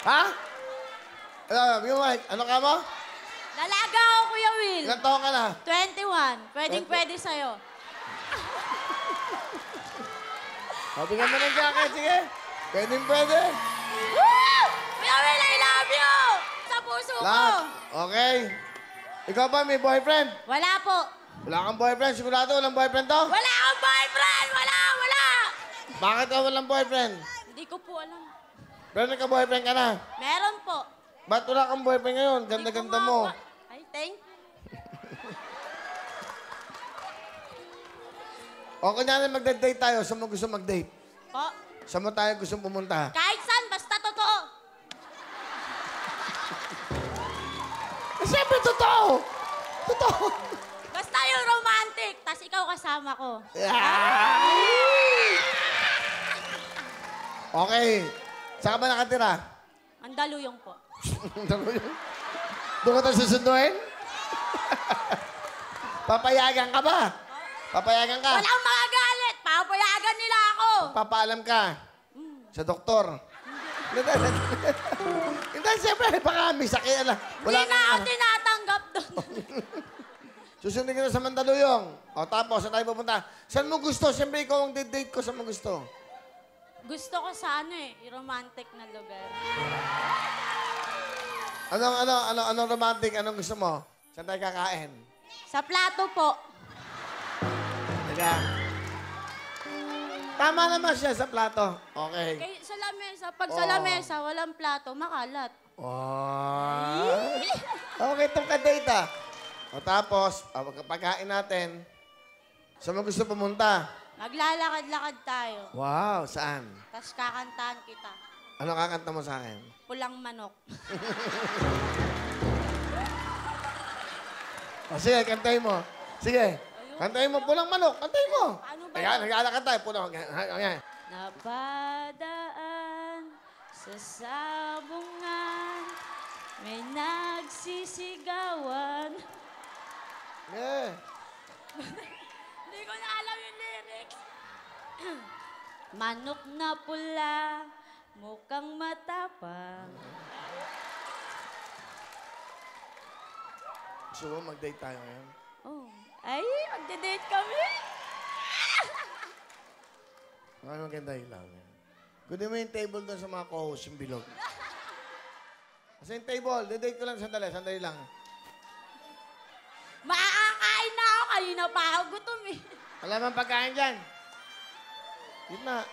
Ha? Yung mic, ano ka mo? Dalaga ako, Kuya Will. Ilan taon ka na? 21. Pwedeng-pwede sa'yo. Bigyan mo ng jacket, sige. Pwede. Woo! Kuya Will, I love you! Sa puso ko. Lahat. Okay. Ikaw ba, may boyfriend? Wala po. Wala kang boyfriend? Sigurado walang boyfriend to? Wala akong boyfriend! Wala! Bakit ka walang boyfriend? Hindi ko po alam. Pero nagka-boyfriend ka na. Meron po. Ba't wala kang boyfriend ngayon? Ganda-ganda mo. Ay, thank you. O kunyari magda-date tayo, saan mo gusto mag-date? Po. Saan mo tayo gusto pumunta? Kahit saan, basta totoo. Siyempre, totoo! Totoo! Basta yung romantic, tas ikaw kasama ko. Okay. Saan ka ba nakatira? Mandaluyong po. Doon ka tayo susunduin? Papayagan ka ba? Papayagan ka? Walang magagalit. Papayagan nila ako. Papaalam ka? Sa doktor? Hindi, siyempre, baka may sakit. Hindi na ako tinatanggap doon. Susundin ka na sa Mandaluyong. O tapos, saan tayo pupunta? Saan mo gusto? Siyempre, ikaw ang date ko. Saan mo gusto? Gusto ko sa yung romantic na lugar. Anong romantic? Anong gusto mo? Saan tayo kakain? Sa plato po. Teka. Tama naman siya sa plato. Okay. Kay, sa lamesa, pag sa lamesa, walang plato, makalat. Oh. Okay, itong ka-date ah. O tapos, pagkain natin, saan mo gusto pumunta? Maglalakad-lakad tayo. Wow, saan? Tapos kakantahan kita. Ano kakanta mo sa akin? Pulang manok. O sige, kantahin mo. Sige. Kantahin mo, pulang manok. Kantahin mo. Ano ba Ayan, yun? naglalakad tayo. Pulang. Ayan. Napadaan sa sabungan, may nagsisigawan. Yeah. Hindi ko na alam yung lyrics. Manok na pula, mukhang matapang. Gusto mo mag-date tayo ngayon? Oh, ay, magde-date kami. Ano maganda lang. Kunin mo yung table doon sa mga co-host, yung bilog. Kasi yung table, date ko lang sandali lang. Makakakain na ako. Kanina pa ako gutom eh. Alam ang pagkain dyan? Yun na.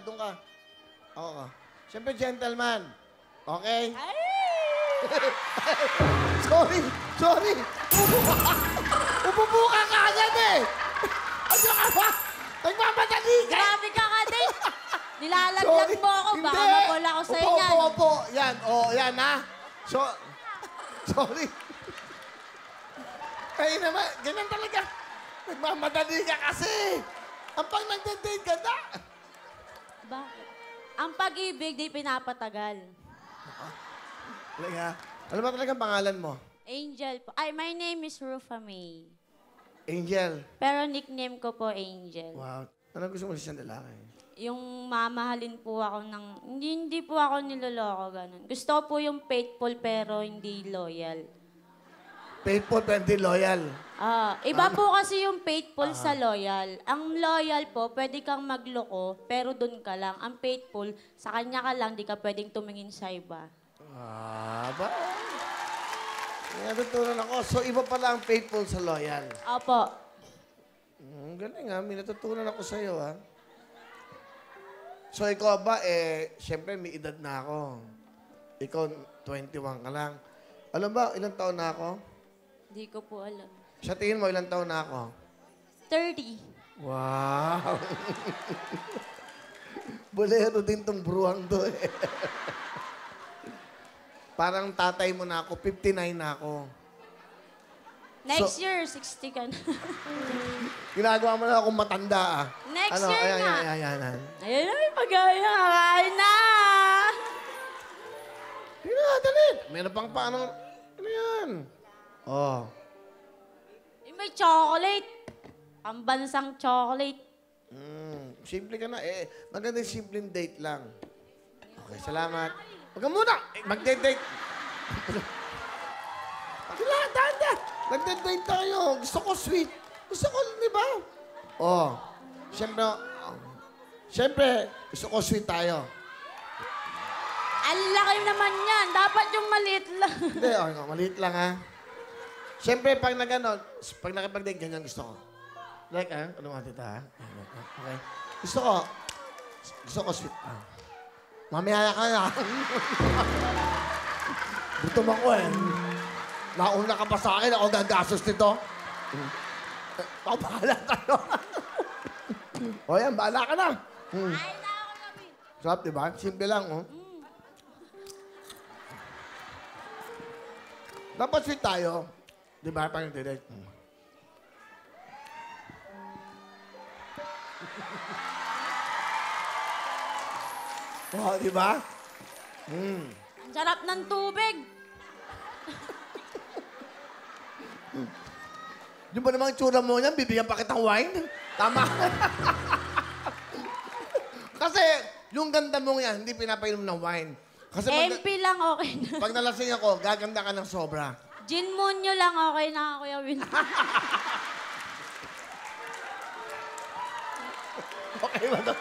Doon ka. Oo ka. Siyempre, gentleman. Okay? Ay! Sorry. Upupo ka agad eh. Ano ka ba? Nagmamadali ka. Grabe ka ka din. Nilalaglag mo ako. Baka mapula ko sa'yo yan. Opo. Yan. Yan ha. Sorry. Kaya naman, ganyan talaga. Nagmamadali ka kasi. Ang pag nagde-date ka na. Bakit? Ang pag-ibig di pinapatagal. Talaga. Ano ba talagang pangalan mo? Angel po. Ay, my name is Rufa May. Angel. Pero nickname ko po Angel. Wow. Ano gusto mo sa isang lalaki? Yung mamahalin po ako ng... Hindi po ako niloloko, ganun. Gusto ko po yung faithful pero hindi loyal. Faithful pero hindi loyal. Iba po kasi yung faithful sa loyal. Ang loyal po, pwede kang magloko, pero dun ka lang. Ang faithful, sa kanya ka lang, di ka pwedeng tumingin sa iba. Ba? May natutunan ako. So, iba pala ang faithful sa loyal. Opo. Galing ha. May natutunan ako sa'yo ha. So, ikaw ba, siyempre may edad na ako. Ikaw, 21 ka lang. Alam ba, ilang taon na ako? Di ko po alam. Sa tingin mo, ilang taon na ako? 30. Wow! Bolero din tong bruhang to eh. Parang tatay mo na ako, 59 na ako. Next year, 60 ka na. Ginagawa mo na akong matanda ah. Next year na. Ayan. Ayun na, may pagaya. Kain na! Dali. Meron pang paano. Ano yan? Oh. May chocolate. Pambansang chocolate. Simple ka na. Maganda yung simpleng date lang. Okay, salamat. Huwag ka muna. Mag-date. Sila, dahan. Mag-date tayo. Gusto ko sweet. Gusto ko, di ba? Oh. Siyempre, gusto ko sweet tayo. Ang laki naman yan. Dapat yung maliit lang. Hindi, okay, maliit lang ha. Siyempre, pag nakipag-date, ganyan gusto ko. Like, ano mga tita ha? Okay. Gusto ko sweet. Mamaya ka na. Gutom ako eh. Nauna ka pa sa akin, ako gagastos nito. Ako, bahala kayo. O yan, bahala ka na. Ay, na ako kami. Sarap, di ba? Simple lang, oh. Dapat sweet tayo. Di ba? Pag nag-date. Oh, di ba? Ang sarap ng tubig. Di ba namang tsura mo niyan? Bibigyan pa kitang wine? Tama. Kasi yung ganda mo yan, hindi pinapainom ng wine. Kasi MP lang okay na. pag nalasing ako, gaganda ka ng sobra. Gin Munyo lang okay na, Kuya Will. Okay ba to?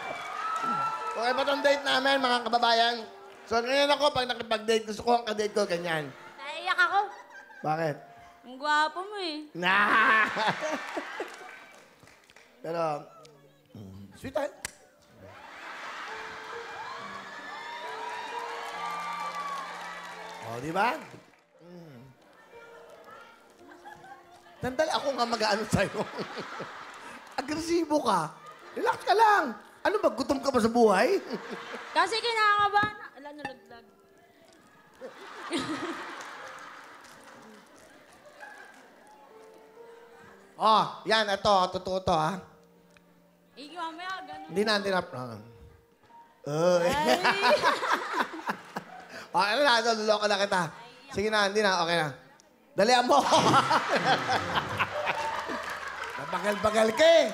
Okay ba tong date namin, mga kababayan? So ngayon ako, pag nakipag-date, gusto ko ang ka-date ko, ganyan. Naiyak ako. Bakit? Ang gwapo mo eh. Nah! Pero, sweet tayo. Oh, di ba? Tandali, ako nga mag-ano sa'yo. Agresibo ka. Relax ka lang. Ano ba, gutom ka ba sa buhay? Kasi kinakabahan na. Ala, nalaglag. Oh, yan, ito, totoo to, ha? Ikaw, mamaya, ganun. Hindi na. Uy. Okay na, luloko na kita. Sige na, hindi na, okay na. Dalihan mo! Nabagal-bagal ka eh.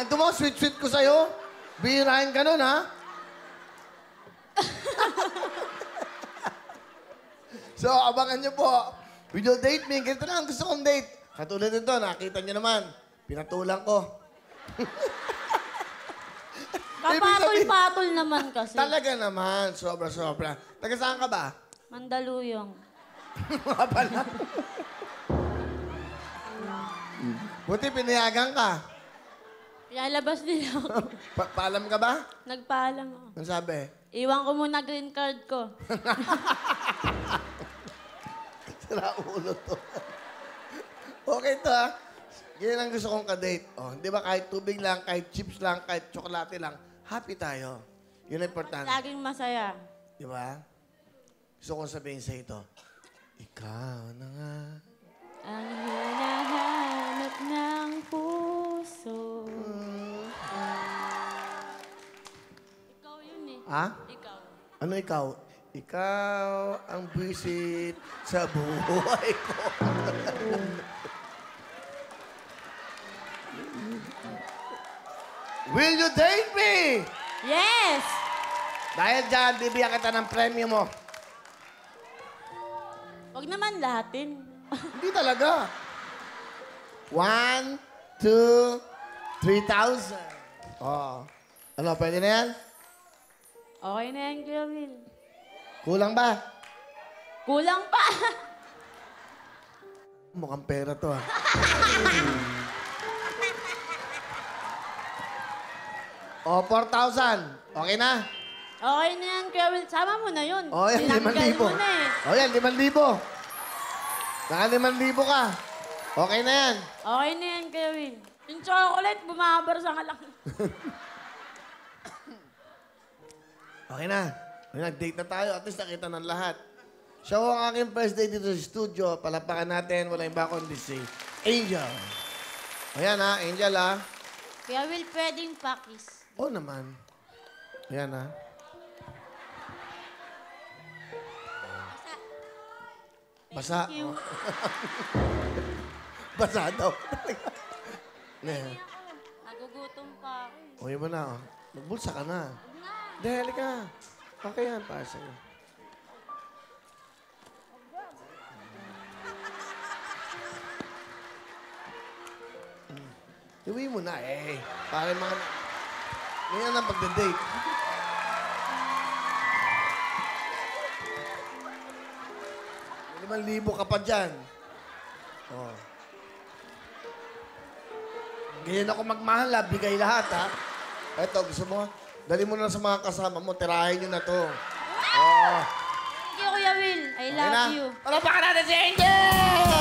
Ito mo, sweet-sweet ko sa'yo. Bihirahin ka nun, ha? So, abangan nyo po. Video date me. Ganito lang, gusto kong date. Katulad nito, nakita nyo naman. Pinatulang ko. Kapatol-patol naman kasi. Talaga naman, sobra-sobra. Taga saan ka ba? Mandaluyong. Mga pala. Buti pinayagan ka. Pinalabas nila ako. Paalam ka ba? Nagpaalam ako. Ano sabi? Iwan ko muna green card ko. Sira ulo to. Okay to ha. Ganyan ang gusto kong ka-date. Oh, di ba kahit tubig lang, kahit chips lang, kahit tsokolate lang, happy tayo. Yun ang importante. Laging masaya. Di ba? Gusto kong sabihin sa ito, ikaw na nga. Ang hinahanap ng puso. Ikaw yun eh. Ha? Ikaw. Ano ikaw? Ikaw ang buwisit sa buhay ko. Will you date me? Yes! Dahil dyan, bibigyan kita ng premyo mo. Huwag naman lahatin. Hindi talaga. 1, 2, 3,000. Oh. Ano, pwede na yan? Okay na yan, Kuya Will. Kulang ba? Kulang pa. Mukhang pera to, ah. Oh, 4,000. Okay na? Okay na yan, Kuya Will. Sama mo na yun. Oh, yan, Tinanggal 5,000. mo na eh. Oh, yan, 5,000. Naka 5,000 ka. Okay na yan. Okay na yan, Kuya Will. Yung chocolate, bumabar sa lang. Okay na. Nag-date na tayo. At least nakita ng lahat. Siya ang aking first day dito sa studio. Palapakan natin. Wala yung bakon this si Angel. Ayan ha, Angel ha. Kuya Will, pwedeng pakis. Oo naman. Ayan ha. Basa. Thank you. Basa daw. Ne. Nagugutom pa ako. Uwi mo na. Magbulsa ka na. Hindi, halika. Okay yan, para sa'yo. Uwi mo na eh. Para yung mga... Ngayon ang pagda-date. ₱5,000 ka pa dyan. Oh. Ganyan ako magmahal, ha? Bigay lahat, ha? Eto, gusto mo? Dali mo na sa mga kasama mo, tirahin nyo na to. Oh. Thank you, Kuya Will. I Okay love na? you. Palakpakan natin si Angel!